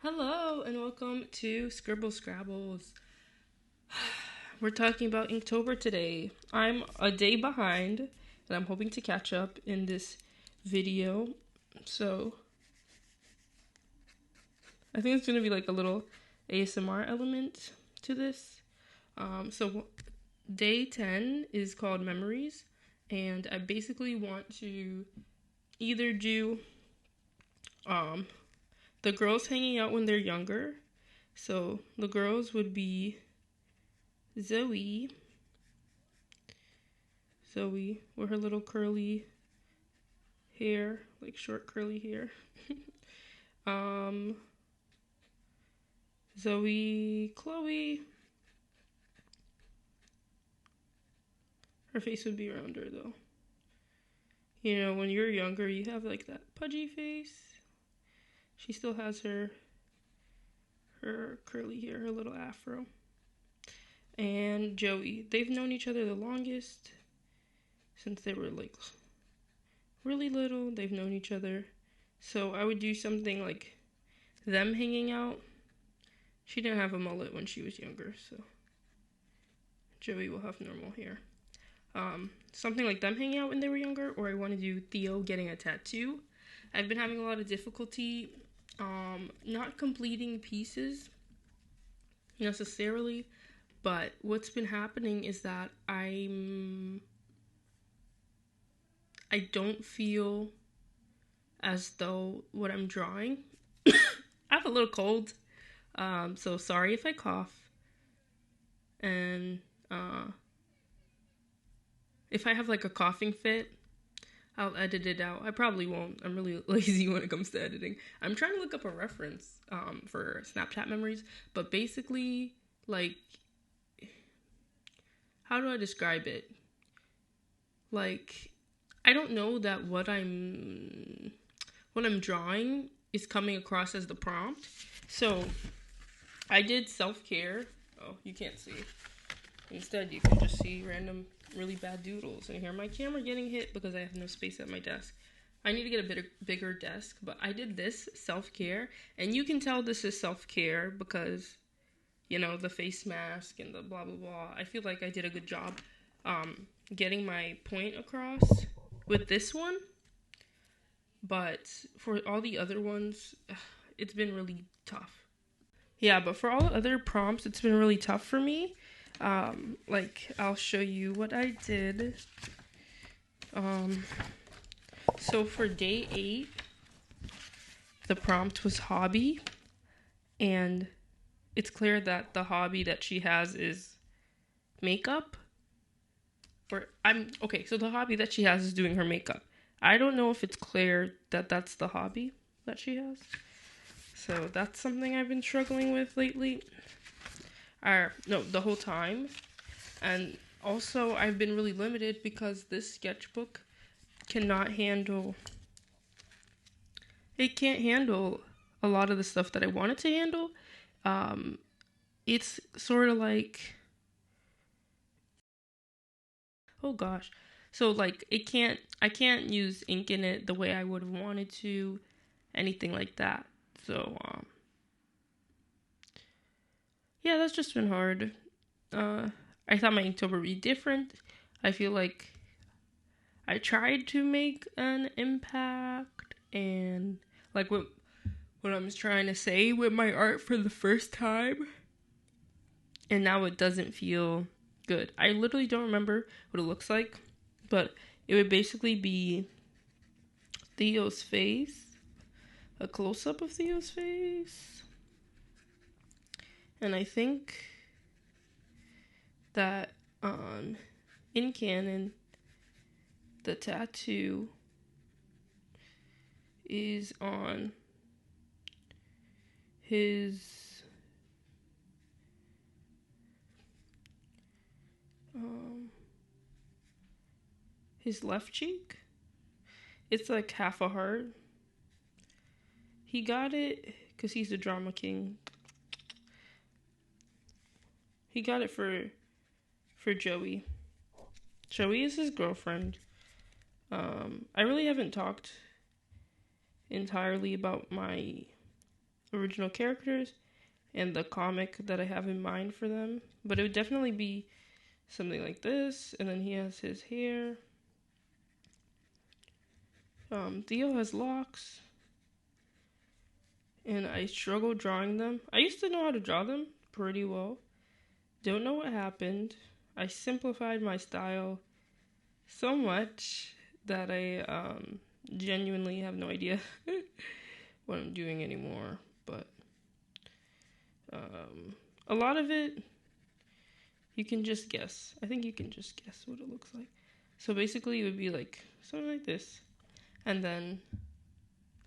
Hello and welcome to Scribble Scrabbles. We're talking about Inktober today. I'm a day behind and I'm hoping to catch up in this video. So I think it's going to be like a little ASMR element to this. So day 10 is called Memories, and I basically want to either do the girls hanging out when they're younger. So the girls would be Zoe with her little curly hair, like short curly hair. Zoe, Chloe. Her face would be rounder though. You know, when you're younger, you have like that pudgy face. She still has her curly hair, her little afro. And Joey. They've known each other the longest since they were like really little. They've known each other. So I would do something like them hanging out. She didn't have a mullet when she was younger, so Joey will have normal hair. Something like them hanging out when they were younger, or I want to do Theo getting a tattoo. I've been having a lot of difficulty not completing pieces necessarily, but what's been happening is that I don't feel as though what I'm drawing. I have a little cold, so sorry if I cough. And if I have like a coughing fit, I'll edit it out. I probably won't. I'm really lazy when it comes to editing. I'm trying to look up a reference for Snapchat memories, but basically, like, how do I describe it? Like, I don't know that what I'm drawing is coming across as the prompt. So I did self-care. Oh, you can't see. Instead, you can just see random really bad doodles. And hear my camera getting hit because I have no space at my desk. I need to get a bigger desk, but I did this self-care, and you can tell this is self-care because, you know, the face mask and the blah blah blah. I feel like I did a good job getting my point across with this one, but for all the other ones, it's been really tough. Yeah, but for all the other prompts, it's been really tough for me. Like, I'll show you what I did. So for day 8, the prompt was hobby, and it's clear that the hobby that she has is makeup. So the hobby that she has is doing her makeup. I don't know if it's clear that that's the hobby that she has. So that's something I've been struggling with lately. The whole time. And also, I've been really limited because this sketchbook cannot handle... It can't handle a lot of the stuff that I want it to handle. It's sort of like... Oh gosh. So like I can't use ink in it the way I would have wanted to, anything like that. So yeah, that's just been hard. I thought my Inktober would be different. I feel like I tried to make an impact and like what I was trying to say with my art for the first time, and now it doesn't feel good. I literally don't remember what it looks like, but it would basically be Theo's face, a close-up of Theo's face, and I think that in canon, the tattoo is on his left cheek. It's like half a heart. He got it because he's the drama king. He got it for Joey. Joey is his girlfriend. I really haven't talked entirely about my original characters and the comic that I have in mind for them. But it would definitely be something like this. And then he has his hair. Theo has locks. And I struggle drawing them. I used to know how to draw them pretty well. Don't know what happened. I simplified my style so much that I genuinely have no idea what I'm doing anymore. But a lot of it, you can just guess. I think you can just guess what it looks like. So basically it would be like something like this. And then,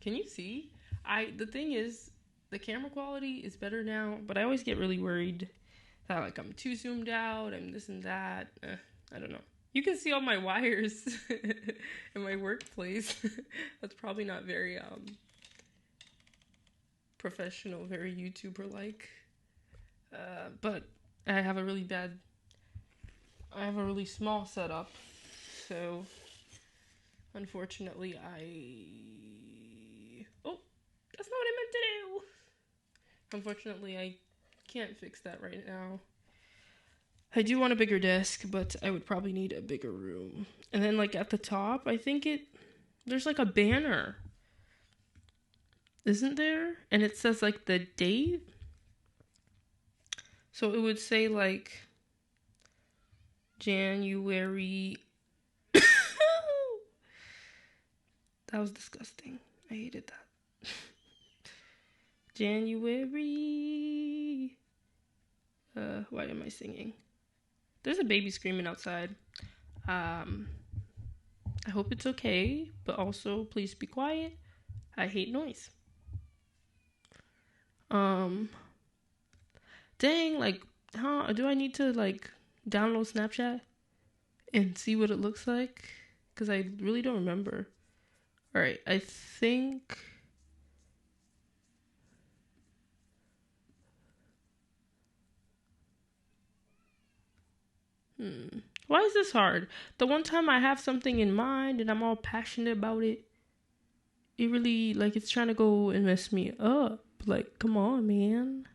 can you see? The thing is, the camera quality is better now, but I always get really worried that like I'm too zoomed out, I'm this and that. I don't know. You can see all my wires in my workplace. That's probably not very professional, very YouTuber-like. But I have a really small setup, so unfortunately that's not what I meant to do. Unfortunately, I can't fix that right now. I do want a bigger desk, but I would probably need a bigger room. And then like at the top, I think there's like a banner. Isn't there? And it says like the date. So it would say like January. That was disgusting. I hated that. January. Why am I singing? There's a baby screaming outside. I hope it's okay, but also please be quiet. I hate noise. Dang, like, how do I need to like download Snapchat and see what it looks like? Because I really don't remember. All right, I think. Why is this hard? The one time I have something in mind and I'm all passionate about it, it really, like, it's trying to go and mess me up. Like, come on, man.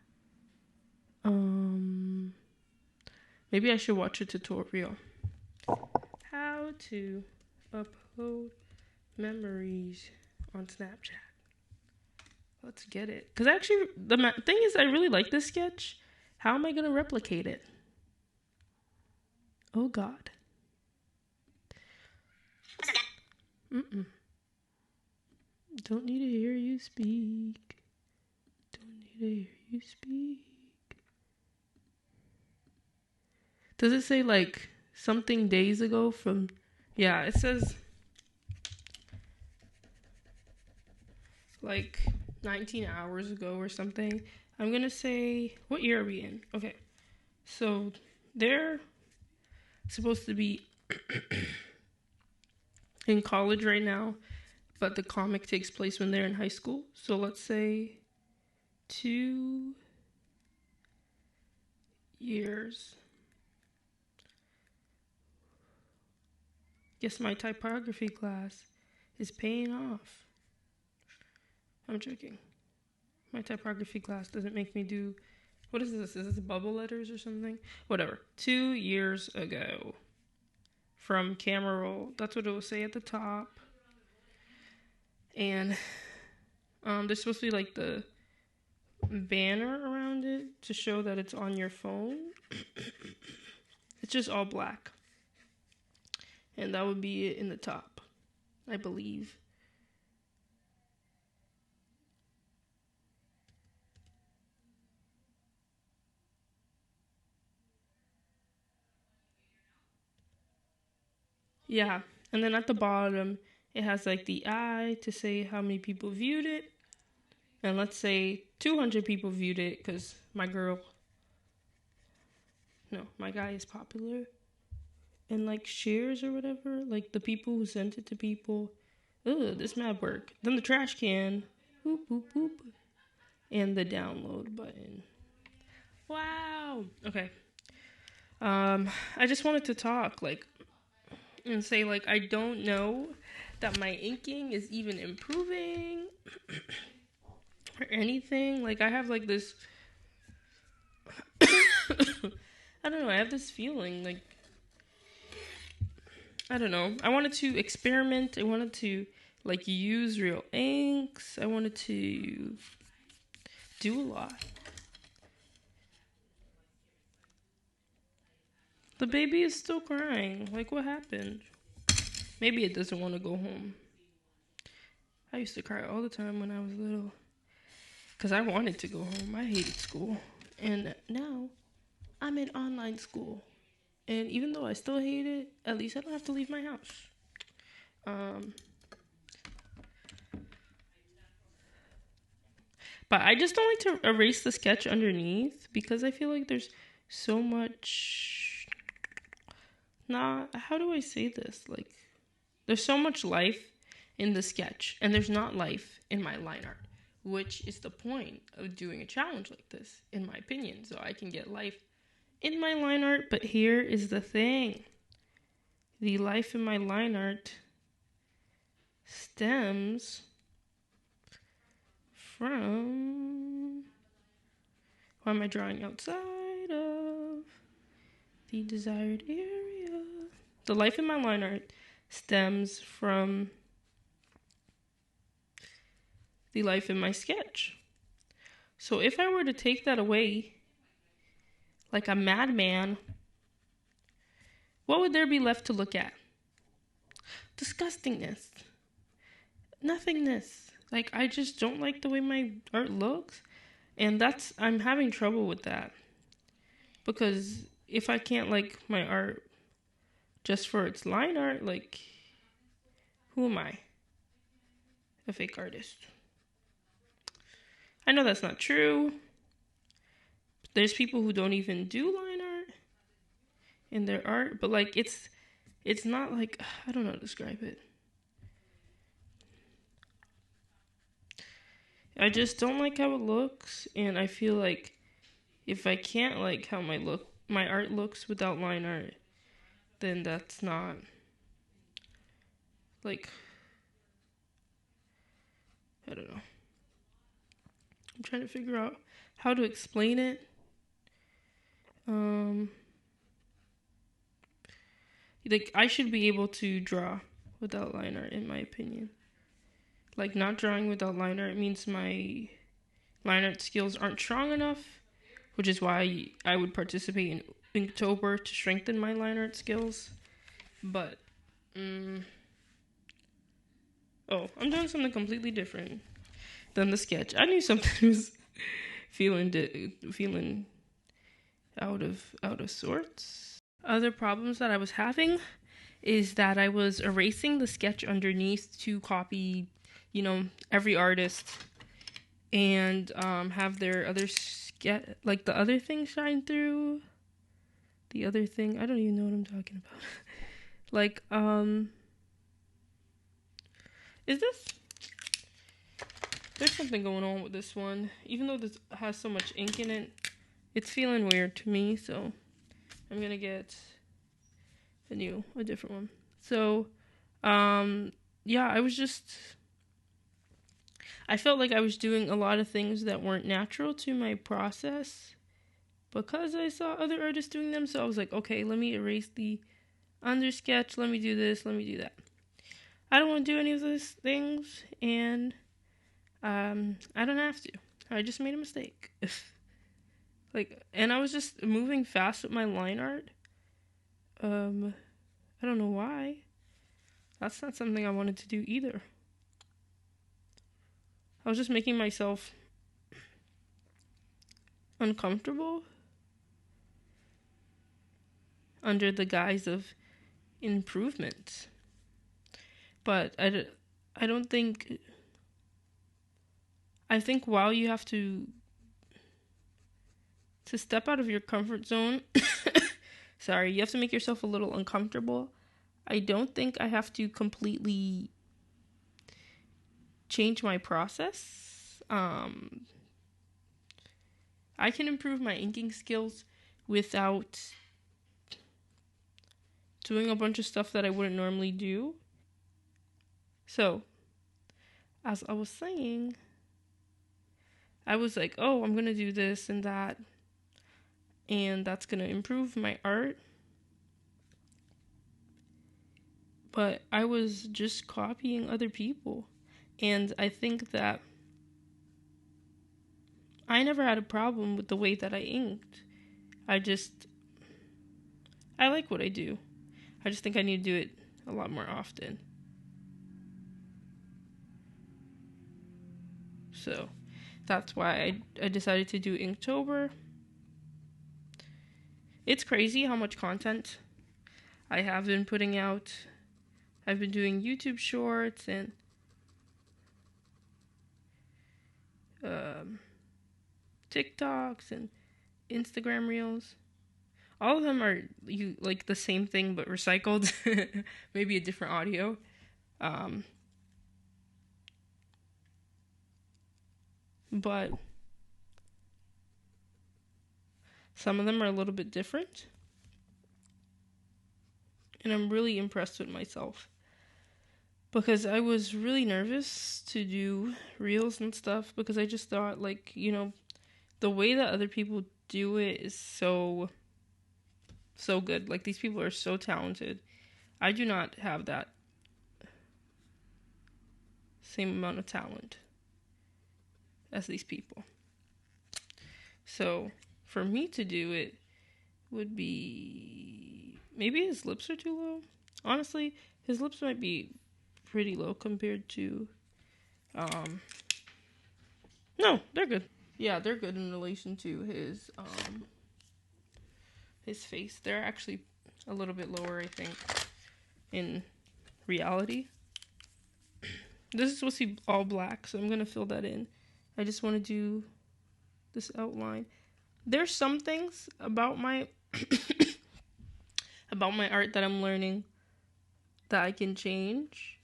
Maybe I should watch a tutorial. How to upload memories on Snapchat. Let's get it. Because actually, the thing is, I really like this sketch. How am I going to replicate it? Oh, God. Don't need to hear you speak. Don't need to hear you speak. Does it say, like, something days ago from... Yeah, it says... like, 19 hours ago or something. I'm going to say... What year are we in? Okay. So, they're supposed to be in college right now, but the comic takes place when they're in high school. So let's say 2 years. Guess my typography class is paying off. I'm joking. My typography class doesn't make me do... What is this? Is this bubble letters or something? Whatever. 2 years ago. From camera roll. That's what it will say at the top. And there's supposed to be like the banner around it to show that it's on your phone. It's just all black. And that would be it in the top, I believe. Yeah, and then at the bottom, it has like the eye to say how many people viewed it. And let's say 200 people viewed it because my guy is popular. And like shares or whatever, like the people who sent it to people. Ugh, this mad work. Then the trash can. Boop, boop, boop. And the download button. Wow. Okay. I just wanted to talk, like, and say, like, I don't know that my inking is even improving. or anything. Like, I have like this I don't know, I have this feeling like, I don't know, I wanted to experiment. I wanted to like use real inks. I wanted to do a lot. The baby is still crying. Like, what happened? Maybe it doesn't want to go home. I used to cry all the time when I was little because I wanted to go home. I hated school. And now I'm in online school. And even though I still hate it, at least I don't have to leave my house. But I just don't like to erase the sketch underneath because I feel like there's so much... how do I say this? Like, there's so much life in the sketch, and there's not life in my line art, which is the point of doing a challenge like this, in my opinion, so I can get life in my line art. But here is the thing. The life in my line art stems from... Why am I drawing outside of the desired area? The life in my line art stems from the life in my sketch. So if I were to take that away like a madman, what would there be left to look at? Disgustingness. Nothingness. Like, I just don't like the way my art looks. And I'm having trouble with that. Because if I can't like my art just for its line art, like, who am I? A fake artist. I know that's not true. There's people who don't even do line art in their art, but like it's not like, I don't know how to describe it. I just don't like how it looks, and I feel like if I can't like how my art looks without line art, then that's not like, I don't know. I'm trying to figure out how to explain it. Like, I should be able to draw without line art, in my opinion. Like, not drawing without line art means my line art skills aren't strong enough, which is why I would participate in Inktober to strengthen my line art skills. But, I'm doing something completely different than the sketch. I knew something was feeling out of sorts. Other problems that I was having is that I was erasing the sketch underneath to copy, every artist and have their other like the other thing shine through. The other thing, I don't even know what I'm talking about. Like, there's something going on with this one. Even though this has so much ink in it, it's feeling weird to me, so I'm gonna get a different one. So, I felt like I was doing a lot of things that weren't natural to my process because I saw other artists doing them. So I was like, okay, let me erase the under sketch. Let me do this. Let me do that. I don't want to do any of those things, and I don't have to. I just made a mistake. And I was just moving fast with my line art. I don't know why. That's not something I wanted to do either. I was just making myself uncomfortable under the guise of improvement. But I don't think... I think while you have to step out of your comfort zone, sorry, you have to make yourself a little uncomfortable. I don't think I have to completely change my process. I can improve my inking skills without doing a bunch of stuff that I wouldn't normally do. So, as I was saying, I was like, oh, I'm gonna do this and that, and that's gonna improve my art. But I was just copying other people. And I think that I never had a problem with the way that I inked. I like what I do. I just think I need to do it a lot more often. So that's why I decided to do Inktober. It's crazy how much content I have been putting out. I've been doing YouTube shorts and TikToks and Instagram reels. All of them are like the same thing but recycled. Maybe a different audio. But some of them are a little bit different. And I'm really impressed with myself. Because I was really nervous to do reels and stuff. Because I just thought, like, you know, the way that other people do it is so good. Like, these people are so talented. I do not have that same amount of talent as these people. So for me to do it would be, maybe his lips are too low. Honestly, his lips might be pretty low compared to no, they're good. Yeah, they're good in relation to his face. They're actually a little bit lower, I think, in reality. This is supposed to be all black, so I'm gonna fill that in. I just want to do this outline. There's some things about my about my art that I'm learning that I can change.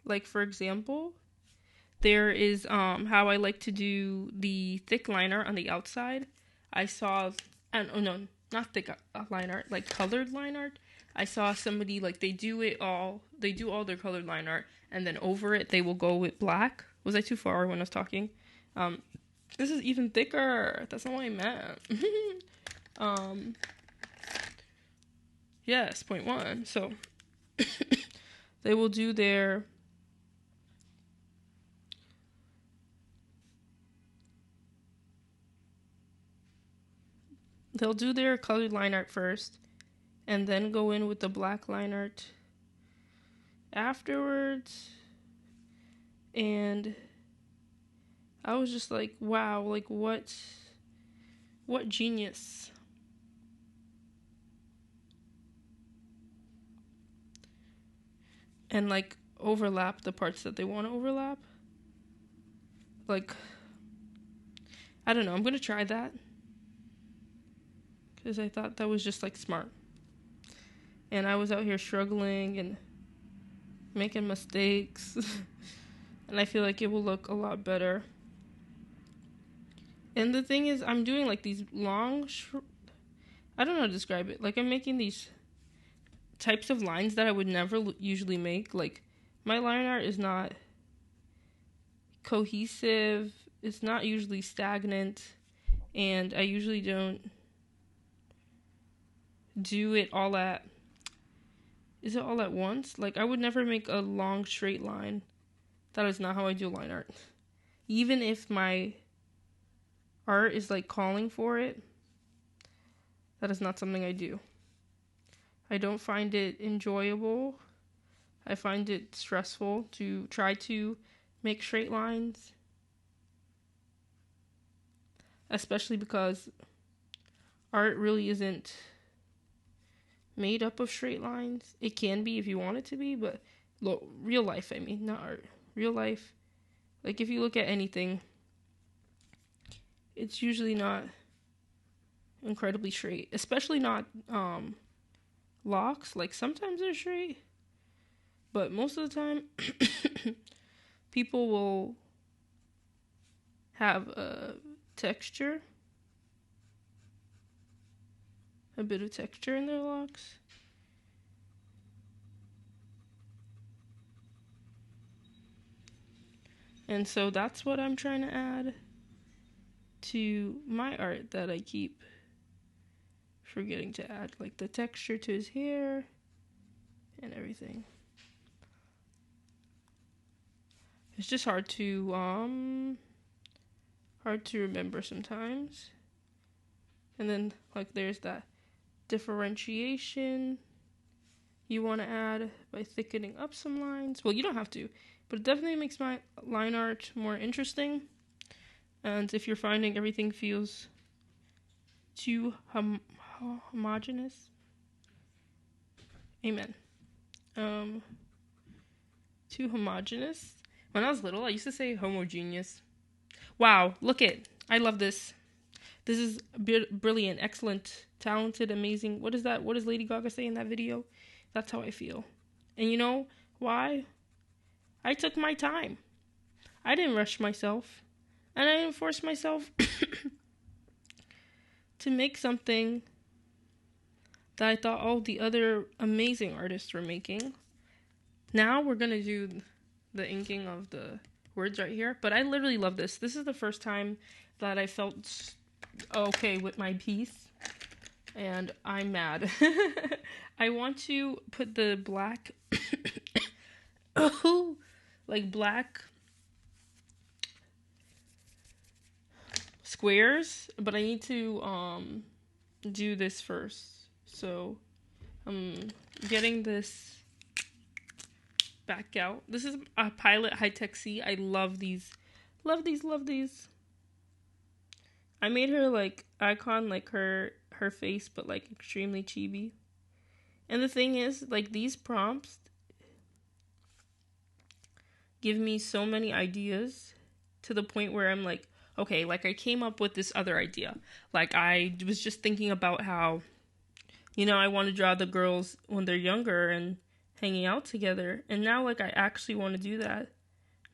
Like, for example, there is how I like to do the thick line art on the outside. I saw, no, not thick line art, like colored line art. I saw somebody, like, they do all their colored line art, and then over it they will go with black. Was I too far when I was talking? This is even thicker. That's not what I meant. Yes, 0.1. So they will do their colored line art first, and then go in with the black line art afterwards. And I was just like, wow, like what genius. And like overlap the parts that they want to overlap. Like, I don't know, I'm gonna try that, because I thought that was just like smart. And I was out here struggling and making mistakes. And I feel like it will look a lot better. And the thing is, I'm doing like these long, I don't know how to describe it. Like, I'm making these types of lines that I would never usually make. Like, my line art is not cohesive. It's not usually stagnant. And I usually don't do it all at... Is it all at once? Like, I would never make a long straight line. That is not how I do line art. Even if my art is like calling for it, that is not something I do. I don't find it enjoyable. I find it stressful to try to make straight lines. Especially because art really isn't made up of straight lines. It can be if you want it to be, but real life, I mean, not art. Real life, like if you look at anything, it's usually not incredibly straight. Especially not locks. Like, sometimes they're straight, but most of the time people will have a texture, a bit of texture in their locks. And so that's what I'm trying to add to my art that I keep forgetting to add, like the texture to his hair and everything. It's just hard to remember sometimes. And then like there's that differentiation you want to add by thickening up some lines. Well, you don't have to, but it definitely makes my line art more interesting. And if you're finding everything feels too homogeneous, amen. Too homogeneous. When I was little, I used to say homogeneous. Wow, look it. I love this. This is brilliant, excellent, talented, amazing. What is that? What does Lady Gaga say in that video? That's how I feel. And you know why? I took my time. I didn't rush myself. And I didn't force myself to make something that I thought all the other amazing artists were making. Now we're going to do the inking of the words right here. But I literally love this. This is the first time that I felt okay with my piece. And I'm mad. I want to put the black, like black squares, but I need to do this first. So I'm getting this back out. This is a Pilot High-Tech C. I love these. Love these, love these. I made her like icon, like her face, but like extremely chibi. And the thing is, like, these prompts give me so many ideas to the point where I'm like, okay, like I came up with this other idea. Like I was just thinking about how, you know, I want to draw the girls when they're younger and hanging out together. And now like I actually want to do that.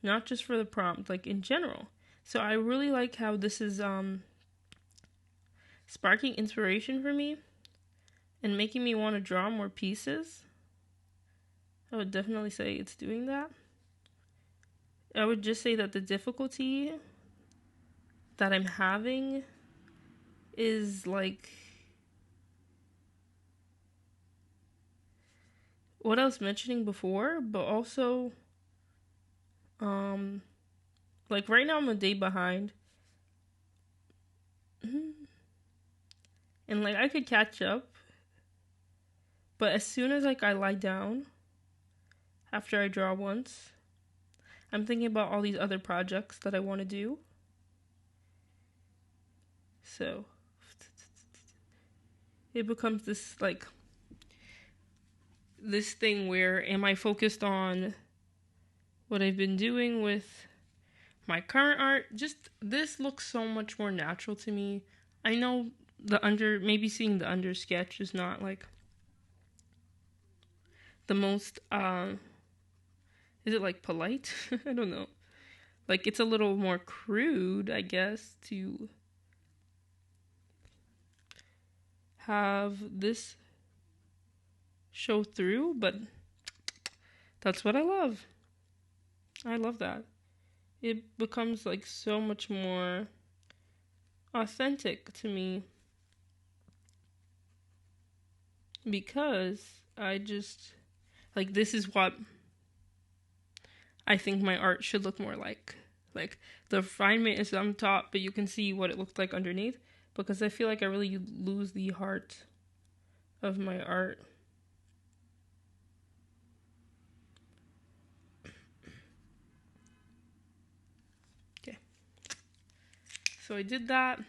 Not just for the prompt, like in general. So I really like how this is sparking inspiration for me and making me want to draw more pieces. I would definitely say it's doing that. I would just say that the difficulty that I'm having is like what I was mentioning before, but also like right now I'm a day behind. And like I could catch up, but as soon as like I lie down after I draw once, I'm thinking about all these other projects that I want to do. So it becomes this like this thing where am I focused on what I've been doing with my current art? Just this looks so much more natural to me. I know maybe seeing the under sketch is not like the most is it like polite? I don't know. Like it's a little more crude, I guess, to have this show through, but that's what I love. I love that. It becomes like so much more authentic to me because I just like this is what I think my art should look more like. Like the refinement is on top, but you can see what it looks like underneath because I feel like I really lose the heart of my art. Okay. So I did that.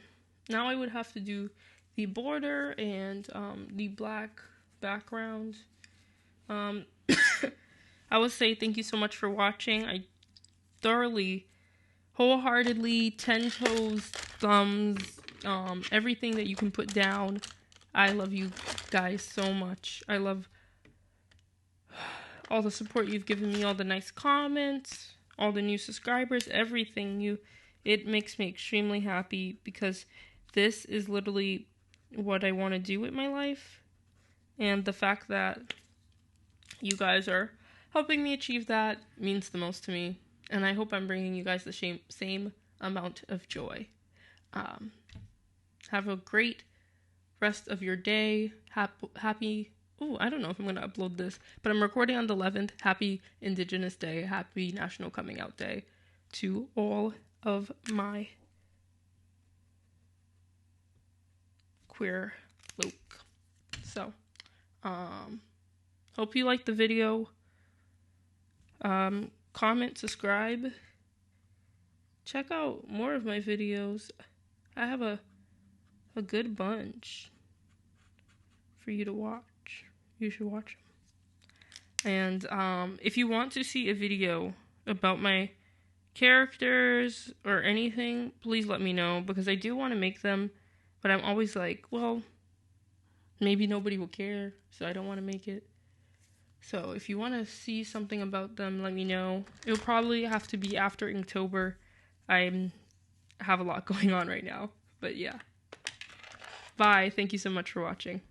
Now I would have to do the border and the black background. I would say thank you so much for watching. I thoroughly, wholeheartedly, 10 toes, thumbs, everything that you can put down. I love you guys so much. I love all the support you've given me, all the nice comments, all the new subscribers, everything. It makes me extremely happy because this is literally what I want to do with my life. And the fact that you guys are helping me achieve that means the most to me. And I hope I'm bringing you guys the same amount of joy. Have a great rest of your day. Happy, oh, I don't know if I'm going to upload this, but I'm recording on the 11th. Happy Indigenous Day. Happy National Coming Out Day to all of my queer folk. So, hope you liked the video. Comment, subscribe. Check out more of my videos. I have a good bunch for you to watch. You should watch them. And if you want to see a video about my characters or anything, please let me know, because I do want to make them, but I'm always like, well, maybe nobody will care, so I don't want to make it. So if you want to see something about them, let me know. It'll probably have to be after Inktober. I have a lot going on right now, but yeah. Bye. Thank you so much for watching.